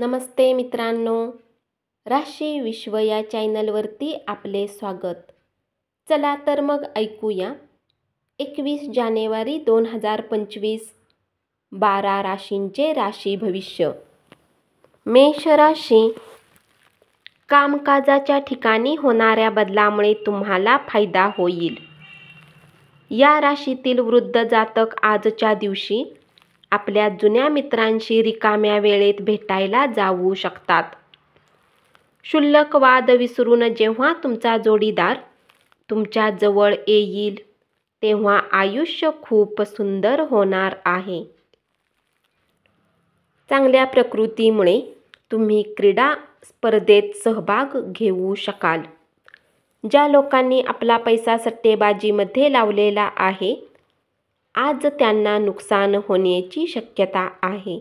नमस्ते मित्रांनो, राशी विश्व या चॅनलवरती आपले स्वागत. चला तर मग ऐकूया 21 जानेवारी 2025 12 राशींचे राशी भविष्य. मेष राशी. कामकाजाच्या ठिकाणी होणाऱ्या बदलामुळे तुम्हाला फायदा होईल. या राशीतील वृद्ध जातक आजच्या दिवशी आपल्या जुन्या मित्रांशी रिकाम्या वेळेत भेटायला जाऊ शकतात. क्षुल्लक वाद विसरून जेव्हा तुमचा जोडीदार तुमच्या जवळ येईल तेव्हा आयुष्य खूप सुंदर होणार आहे. चांगल्या प्रकृतीमुळे तुम्ही क्रीडा स्पर्धेत सहभाग घेऊ शकाल. ज्या लोकांनी आपला पैसा सट्टेबाजीमध्ये लावलेला आहे, आज त्यांना नुकसान होण्याची शक्यता आहे.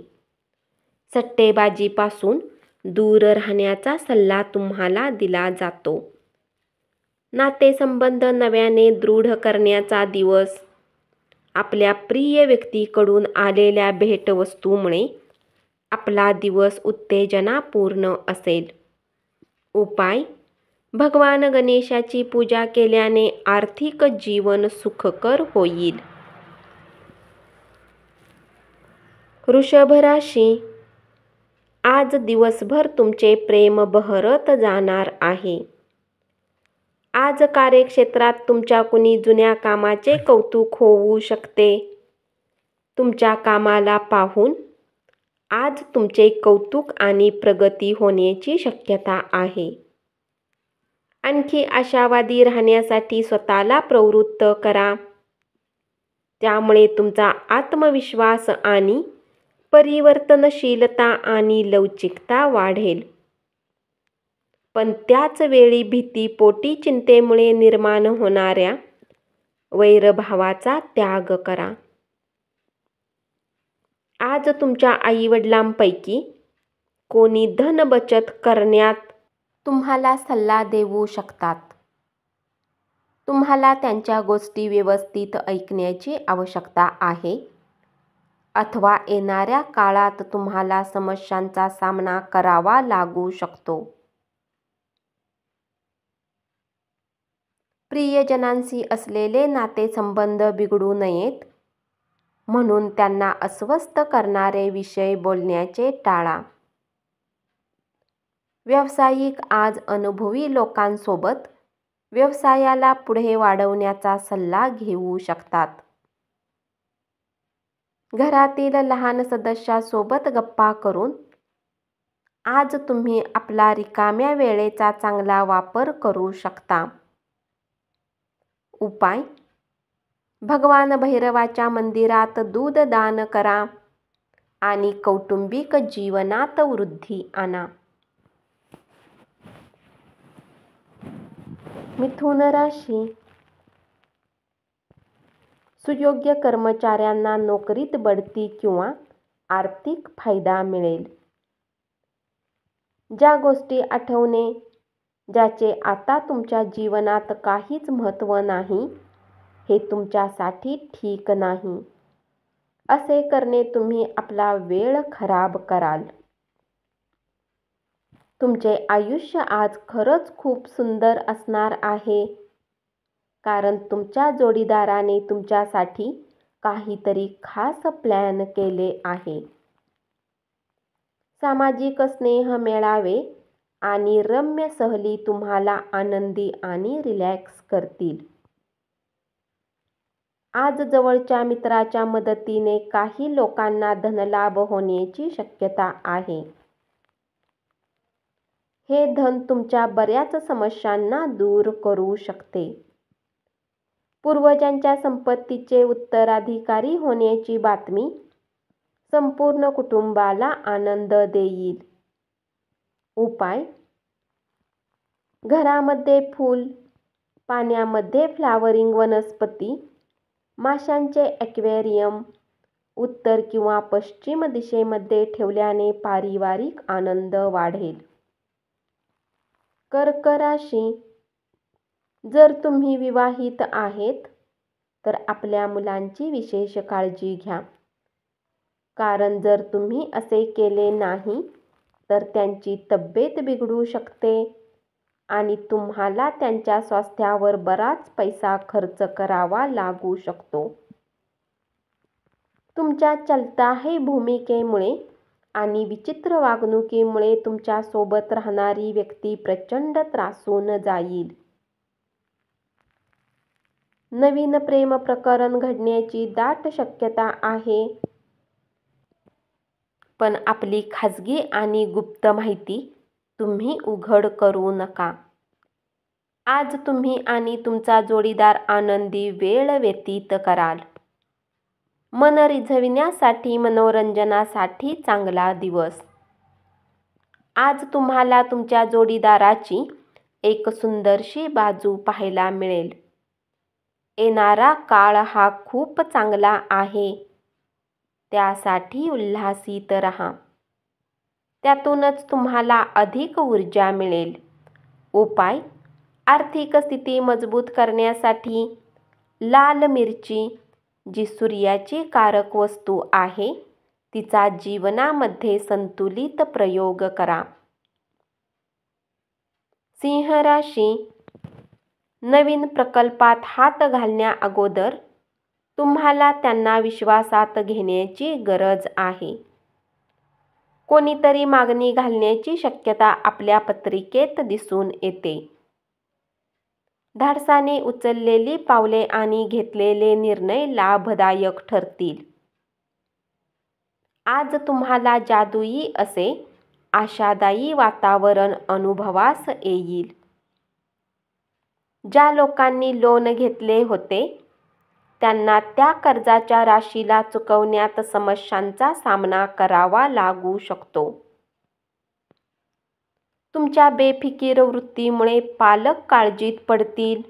सट्टेबाजीपासून दूर राहण्याचा सल्ला तुम्हाला दिला जातो. नातेसंबंध नव्याने दृढ करण्याचा दिवस. आपल्या प्रिय व्यक्तीकडून आलेल्या भेटवस्तूमुळे आपला दिवस उत्तेजनापूर्ण असेल. उपाय: भगवान गणेशाची पूजा केल्याने आर्थिक जीवन सुखकर होईल. वृषभ राशी. आज दिवसभर तुमचे प्रेम बहरत जाणार आहे. आज कार्यक्षेत्रात तुमच्या कुणी जुन्या कामाचे कौतुक होऊ शकते. तुमच्या कामाला पाहून आज तुमचे कौतुक आणि प्रगती होण्याची शक्यता आहे. आणखी आशावादी राहण्यासाठी स्वतःला प्रवृत्त करा. त्यामुळे तुमचा आत्मविश्वास आणि परिवर्तनशीलता आणि लवचिकता वाढेल. पण त्याच वेळी भीतीपोटी चिंतेमुळे निर्माण होणाऱ्या वैरभावाचा त्याग करा. आज तुमच्या आईवडिलांपैकी कोणी धन बचत करण्यात तुम्हाला सल्ला देऊ शकतात. तुम्हाला त्यांच्या गोष्टी व्यवस्थित ऐकण्याची आवश्यकता आहे, अथवा येणाऱ्या काळात तुम्हाला समस्यांचा सामना करावा लागू शकतो. प्रियजनांशी असलेले नातेसंबंध बिघडू नयेत म्हणून त्यांना अस्वस्थ करणारे विषय बोलण्याचे टाळा. व्यावसायिक आज अनुभवी लोकांसोबत व्यवसायाला पुढे वाढवण्याचा सल्ला घेऊ शकतात. घरातील लहान सदस्यासोबत गप्पा करून आज तुम्ही आपला रिकाम्या वेळेचा चांगला वापर करू शकता. उपाय: भगवान भैरवाच्या मंदिरात दूध दान करा आणि कौटुंबिक जीवनात वृद्धी आणा. मिथुन राशी. सुयोग्य कर्मचाऱ्यांना नोकरीत बढती किंवा आर्थिक फायदा मिळेल. ज्या गोष्टी आठवणे ज्याचे आता तुमच्या जीवनात काहीच महत्त्व नाही, हे तुमच्यासाठी ठीक नाही. असे करणे तुम्ही आपला वेळ खराब कराल. तुमचे आयुष्य आज खरंच खूप सुंदर असणार आहे, कारण तुमच्या जोडीदाराने तुमच्यासाठी काहीतरी खास प्लॅन केले आहे. सामाजिक स्नेह मेळावे आणि रम्य सहली तुम्हाला आनंदी आणि रिलॅक्स करतील. आज जवळच्या मित्राच्या मदतीने काही लोकांना धनलाभ होण्याची शक्यता आहे. हे धन तुमच्या बऱ्याच समस्यांना दूर करू शकते. पूर्वजांच्या संपत्तीचे उत्तराधिकारी होण्याची बातमी संपूर्ण कुटुंबाला आनंद देईल. उपाय: घरामध्ये फूल, पाण्यामध्ये फ्लॉवरिंग वनस्पती, माशांचे ॲक्वेरियम उत्तर किंवा पश्चिम दिशेमध्ये ठेवल्याने पारिवारिक आनंद वाढेल. कर्क राशी. जर तुम्ही विवाहित आहेत तर आपल्या मुलांची विशेष काळजी घ्या, कारण जर तुम्ही असे केले नाही तर त्यांची तब्येत बिघडू शकते आणि तुम्हाला त्यांच्या स्वास्थ्यावर बराच पैसा खर्च करावा लागू शकतो. तुमच्या चलताही भूमिकेमुळे आणि विचित्र वागणुकीमुळे तुमच्या सोबत राहणारी व्यक्ती प्रचंड त्रासून जाईल. नवीन प्रेम प्रकरण घडण्याची दाट शक्यता आहे. पण आपली खाजगी आणि गुप्त माहिती तुम्ही उघड करू नका. आज तुम्ही आणि तुमचा जोडीदार आनंदी वेळ व्यतीत कराल. मन रिझविण्यासाठी मनोरंजनासाठी चांगला दिवस. आज तुम्हाला तुमच्या जोडीदाराची एक सुंदरशी बाजू पाहायला मिळेल. येणारा काळ हा खूप चांगला आहे. त्यासाठी उल्हासित रहा. त्यातूनच तुम्हाला अधिक ऊर्जा मिळेल. उपाय: आर्थिक स्थिती मजबूत करण्यासाठी लाल मिरची, जी सूर्याची कारक वस्तू आहे, तिचा जीवनामध्ये संतुलित प्रयोग करा. सिंह राशी. नवीन प्रकल्पात हात घालण्या अगोदर तुम्हाला त्यांना विश्वासात घेण्याची गरज आहे. कोणीतरी मागणी घालण्याची शक्यता आपल्या पत्रिकेत दिसून येते. धाडसाने उचललेली पावले आणि घेतलेले निर्णय लाभदायक ठरतील. आज तुम्हाला जादुई असे आशादायी वातावरण अनुभवास येईल. ज्या लोकांनी लोन घेतले होते त्यांना त्या कर्जाच्या राशीला चुकवण्यात समस्यांचा सामना करावा लागू शकतो. तुमच्या बेफिकीर वृत्तीमुळे पालक काळजीत पडतील.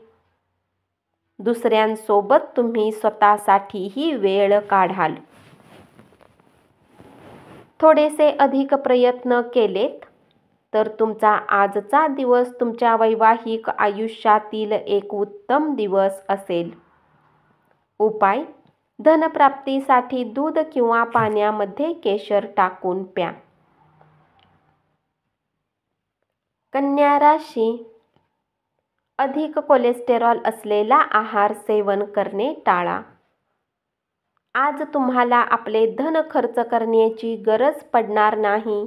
दुसऱ्यांसोबत तुम्ही स्वतःसाठीही वेळ काढाल. थोडेसे अधिक प्रयत्न केलेत तर तुमचा आजचा दिवस तुमच्या वैवाहिक आयुष्यातील एक उत्तम दिवस असेल. उपाय: धनप्राप्तीसाठी दूध किंवा पाण्यामध्ये केशर टाकून प्या. कन्या राशी. अधिक कोलेस्टेरॉल असलेला आहार सेवन करणे टाळा. आज तुम्हाला आपले धन खर्च करण्याची गरज पडणार नाही,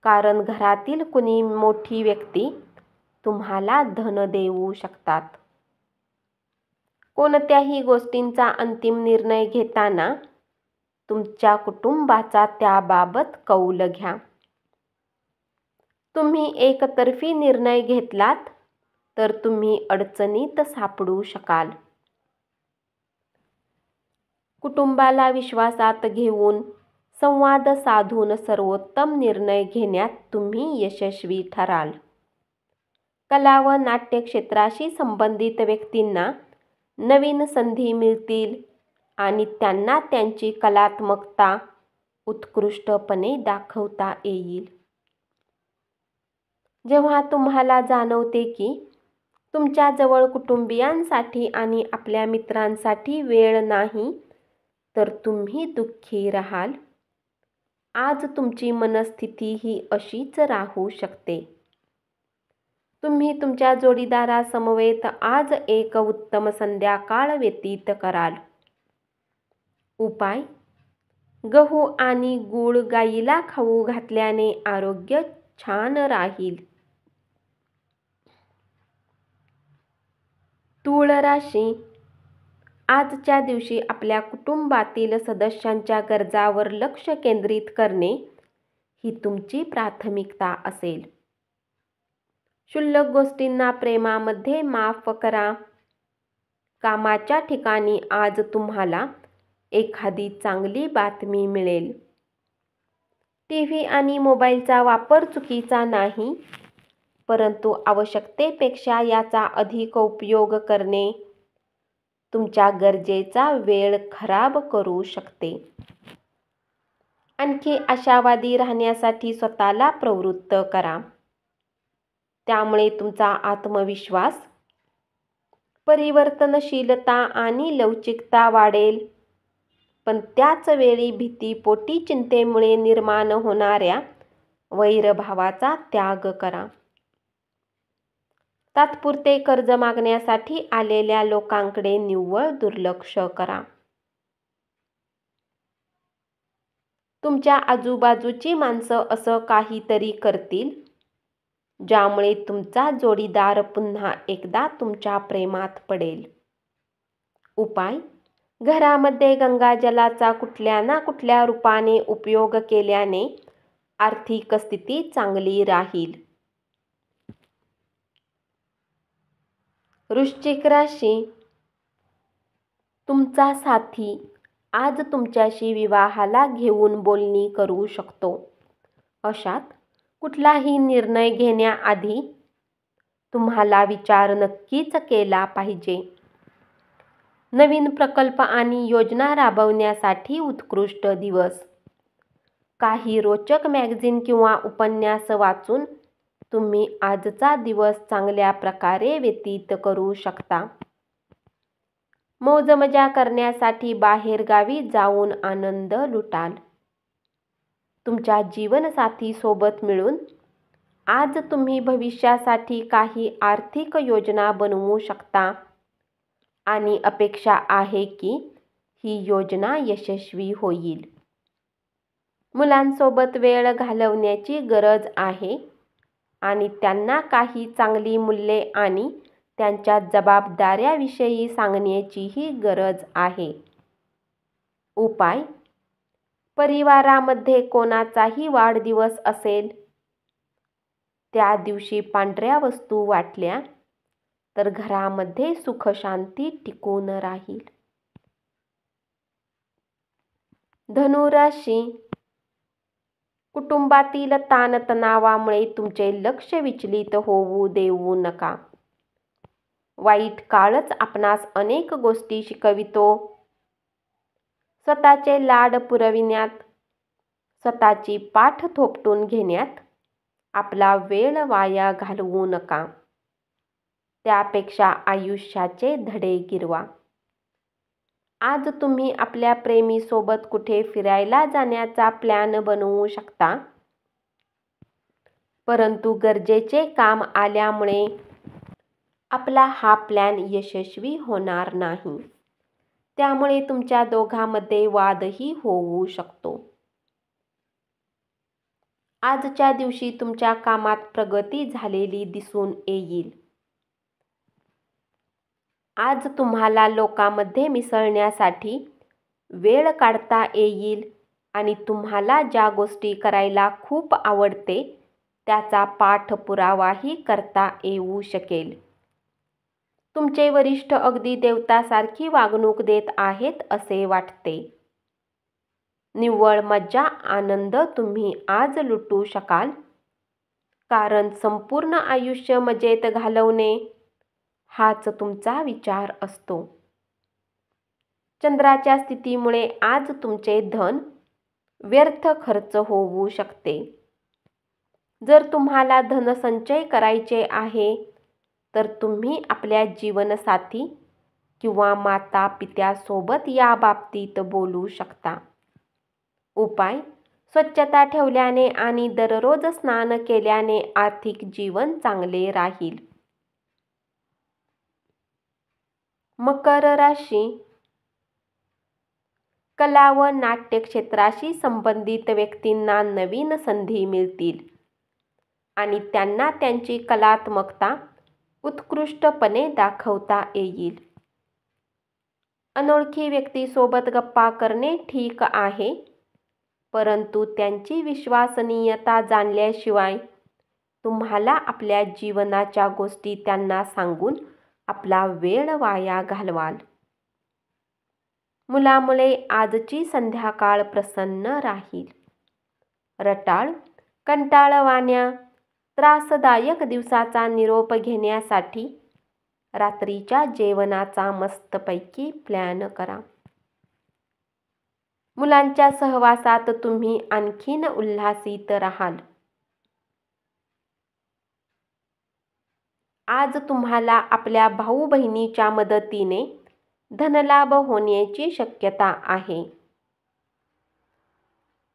कारण घरातील कुणी मोठी व्यक्ती तुम्हाला धन देऊ शकतात. कोणत्याही गोष्टींचा अंतिम निर्णय घेताना तुमच्या कुटुंबाचा त्याबाबत कौल घ्या. तुम्ही एकतर्फी निर्णय घेतलात तर तुम्ही अडचणीत सापडू शकाल. कुटुंबाला विश्वासात घेऊन संवाद साधून सर्वोत्तम निर्णय घेण्यात तुम्ही यशस्वी ठराल. कला व नाट्य क्षेत्राशी संबंधित व्यक्तींना नवीन संधी मिळतील आणि त्यांना त्यांची कलात्मकता उत्कृष्टपणे दाखवता येईल. जेव्हा तुम्हाला जाणवते की तुमच्याजवळ कुटुंबियांसाठी आणि आपल्या मित्रांसाठी वेळ नाही तर तुम्ही दुःखी राहाल. आज तुमची मनस्थिती ही अशीच राहू शकते. तुम्ही तुमच्या जोडीदारासमवेत आज एक उत्तम संध्याकाळ व्यतीत कराल. उपाय: गहू आणि गूळ गायीला खाऊ घातल्याने आरोग्य छान राहील. तूळ राशी. आजच्या दिवशी आपल्या कुटुंबातील सदस्यांच्या गरजांवर लक्ष केंद्रित करणे ही तुमची प्राथमिकता असेल. क्षुल्लक गोष्टींना प्रेमामध्ये माफ करा. कामाच्या ठिकाणी आज तुम्हाला एखादी चांगली बातमी मिळेल. टीव्ही आणि मोबाईलचा वापर चुकीचा नाही, परंतु आवश्यकतेपेक्षा याचा अधिक उपयोग करणे तुमच्या गरजेचा वेळ खराब करू शकते. आणखी आशावादी राहण्यासाठी स्वतःला प्रवृत्त करा. त्यामुळे तुमचा आत्मविश्वास, परिवर्तनशीलता आणि लवचिकता वाढेल. पण त्याच वेळी भीतीपोटी चिंतेमुळे निर्माण होणाऱ्या वैरभावाचा त्याग करा. तात्पुरते कर्ज मागण्यासाठी आलेल्या लोकांकडे निव्वळ दुर्लक्ष करा. तुमच्या आजूबाजूची माणसं असं काहीतरी करतील ज्यामुळे तुमचा जोडीदार पुन्हा एकदा तुमच्या प्रेमात पडेल. उपाय: घरामध्ये गंगाजलाचा कुठल्या ना कुठल्या रूपाने उपयोग केल्याने आर्थिक स्थिती चांगली राहील. वृश्चिक राशी, तुमचा साथी आज तुमच्याशी विवाहाला घेऊन बोलणी करू शकतो. अशात कुठलाही निर्णय घेण्याआधी तुम्हाला विचार नक्कीच केला पाहिजे. नवीन प्रकल्प आणि योजना राबवण्यासाठी उत्कृष्ट दिवस. काही रोचक मॅगझिन किंवा उपन्यास वाचून तुम्ही आजचा दिवस चांगल्या प्रकारे व्यतीत करू शकता. मौजमजा करण्यासाठी बाहेरगावी जाऊन आनंद लुटाल. तुमच्या जीवनसाथी सोबत मिळून आज तुम्ही भविष्यासाठी काही आर्थिक योजना बनवू शकता आणि अपेक्षा आहे की ही योजना यशस्वी होईल. मुलांसोबत वेळ घालवण्याची गरज आहे आणि त्यांना काही चांगली मूल्ये आणि त्यांच्या जबाबदाऱ्याविषयी सांगण्याचीही गरज आहे. उपाय: परिवारामध्ये कोणाचाही वाढदिवस असेल त्या दिवशी पांढऱ्या वस्तू वाटल्या तर घरामध्ये सुखशांती टिकून राहील. धनुराशी, कुटुंबातील ताणतणावामुळे तुमचे लक्ष विचलित होऊ देऊ नका. वाईट काळच आपणास अनेक गोष्टी शिकवितो. स्वतःचे लाड पुरविण्यात, स्वतःची पाठ थोपटून घेण्यात आपला वेळ वाया घालवू नका. त्यापेक्षा आयुष्याचे धडे गिरवा. आज तुम्ही आपल्या प्रेमीसोबत कुठे फिरायला जाण्याचा प्लॅन बनवू शकता, परंतु गरजेचे काम आल्यामुळे आपला हा प्लॅन यशस्वी होणार नाही. त्यामुळे तुमच्या दोघांमध्ये वादही होऊ शकतो. आजच्या दिवशी तुमच्या कामात प्रगती झालेली दिसून येईल. आज तुम्हाला लोकांमध्ये मिसळण्यासाठी वेळ काढता येईल आणि तुम्हाला ज्या गोष्टी करायला खूप आवडते त्याचा पाठपुरावाही करता येऊ शकेल. तुमचे वरिष्ठ अगदी देवतासारखी वागणूक देत आहेत असे वाटते. निव्वळ मज्जा आनंद तुम्ही आज लुटू शकाल, कारण संपूर्ण आयुष्य मजेत घालवणे हाच तुमचा विचार असतो. चंद्राच्या स्थितीमुळे आज तुमचे धन व्यर्थ खर्च होऊ शकते. जर तुम्हाला धनसंचय करायचे आहे तर तुम्ही आपल्या जीवनसाथी किंवा माता-पित्यासोबत याबाबतीत बोलू शकता. उपाय: स्वच्छता ठेवल्याने आणि दररोज स्नान केल्याने आर्थिक जीवन चांगले राहील. मकर राशी, कला व नाट्य क्षेत्राशी संबंधित व्यक्तींना नवीन संधी मिळतील आणि त्यांना त्यांची कलात्मकता उत्कृष्टपणे दाखवता येईल. अनोळखी व्यक्तीसोबत गप्पा करणे ठीक आहे, परंतु त्यांची विश्वसनीयता जाणल्याशिवाय तुम्हाला आपल्या जीवनाच्या गोष्टी त्यांना सांगून आपला वेळ वाया घालवाल. मुलामुळे आजची संध्याकाळ प्रसन्न राहील. रटाळ, कंटाळवाण्या, त्रासदायक दिवसाचा निरोप घेण्यासाठी रात्रीच्या जेवणाचा मस्तपैकी प्लॅन करा. मुलांच्या सहवासात तुम्ही आणखीन उल्हासित राहाल. आज तुम्हाला आपल्या भाऊ-बहिणीच्या मदतीने धनलाभ होण्याची शक्यता आहे.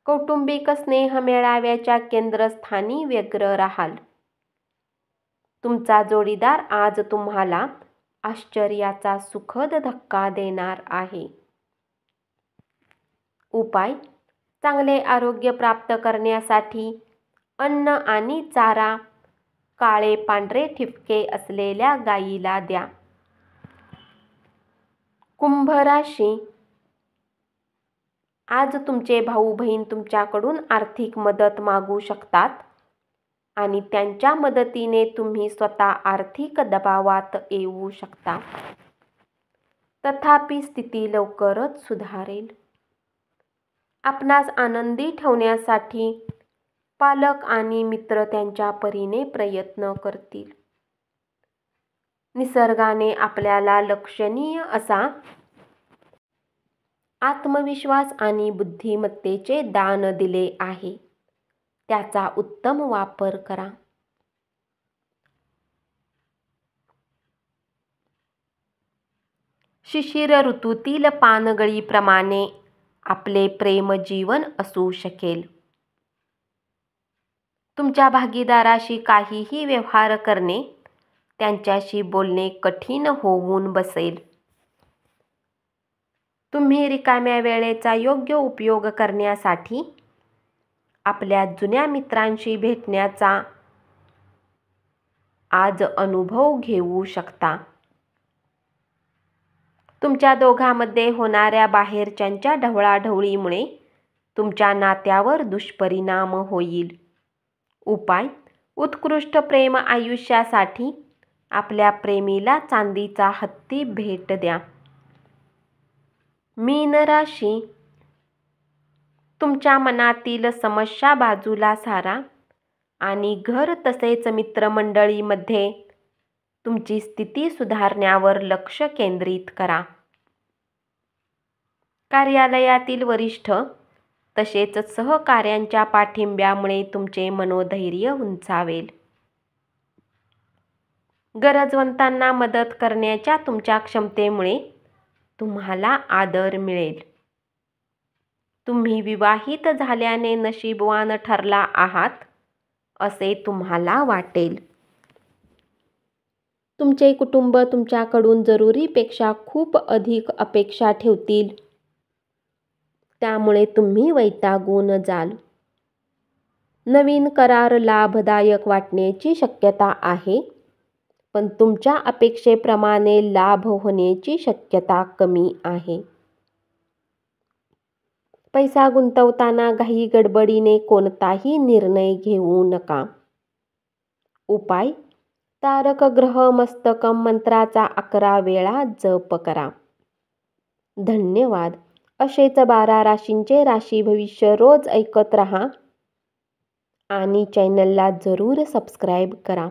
कौटुंबिक स्नेह मेळाव्याच्या केंद्रस्थानी व्यग्र राहाल. तुमचा जोडीदार आज तुम्हाला आश्चर्याचा सुखद धक्का देणार आहे. उपाय: चांगले आरोग्य प्राप्त करण्यासाठी अन्न आणि चारा काळे पांढरे ठिपके असलेल्या गायीला द्या. कुंभ राशी. आज तुमचे भाऊ बहीण तुमच्याकडून आर्थिक मदत मागू शकतात आणि त्यांच्या मदतीने तुम्ही स्वतः आर्थिक दबावात येऊ शकता. तथापि स्थिती लवकरच सुधारेल. आपणास आनंदी ठेवण्यासाठी पालक आणि मित्र त्यांच्या परीने प्रयत्न करतील. निसर्गाने आपल्याला लक्षणीय असा आत्मविश्वास आणि बुद्धिमत्तेचे दान दिले आहे. त्याचा उत्तम वापर करा. शिशिर ऋतूतील पानगळीप्रमाणे आपले प्रेम जीवन असू शकेल. तुमच्या भागीदाराशी काहीही व्यवहार करणे, त्यांच्याशी बोलणे कठीण होऊन बसेल. तुम्ही रिकाम्या वेळेचा योग्य उपयोग करण्यासाठी आपल्या जुन्या मित्रांशी भेटण्याचा आज अनुभव घेऊ शकता. तुमच्या दोघांमध्ये होणाऱ्या बाहेरच्यांच्या ढवळाढवळीमुळे तुमच्या नात्यावर दुष्परिणाम होईल. उपाय: उत्कृष्ट प्रेम आयुष्यासाठी आपल्या प्रेमीला चांदीचा हत्ती भेट द्या. मीन राशी. तुमच्या मनातील समस्या बाजूला सारा आणि घर तसेच मित्रमंडळीमध्ये तुमची स्थिती सुधारण्यावर लक्ष केंद्रित करा. कार्यालयातील वरिष्ठ तसेच सहकाऱ्यांच्या पाठिंब्यामुळे तुमचे मनोधैर्य उंचावेल. गरजवंतांना मदत करण्याच्या तुमच्या क्षमतेमुळे तुम्हाला आदर मिळेल. तुम्ही विवाहित झाल्याने नशीबवान ठरला आहात असे तुम्हाला वाटेल. तुमचे कुटुंब तुमच्याकडून जरुरीपेक्षा खूप अधिक अपेक्षा ठेवतील. त्यामुळे तुम्ही वैतागून जाल. नवीन करार लाभदायक वाटण्याची शक्यता आहे, पण तुमच्या अपेक्षेप्रमाणे लाभ होण्याची शक्यता कमी आहे. पैसा गुंतवताना घाई गडबडीने कोणताही निर्णय घेऊ नका. उपाय: तारक ग्रह मस्तकम मंत्राचा 11 वेळा जप करा. धन्यवाद. असेच 12 राशींचे राशी भविष्य रोज ऐकत रहा आणि चॅनलला जरूर सबस्क्राईब करा.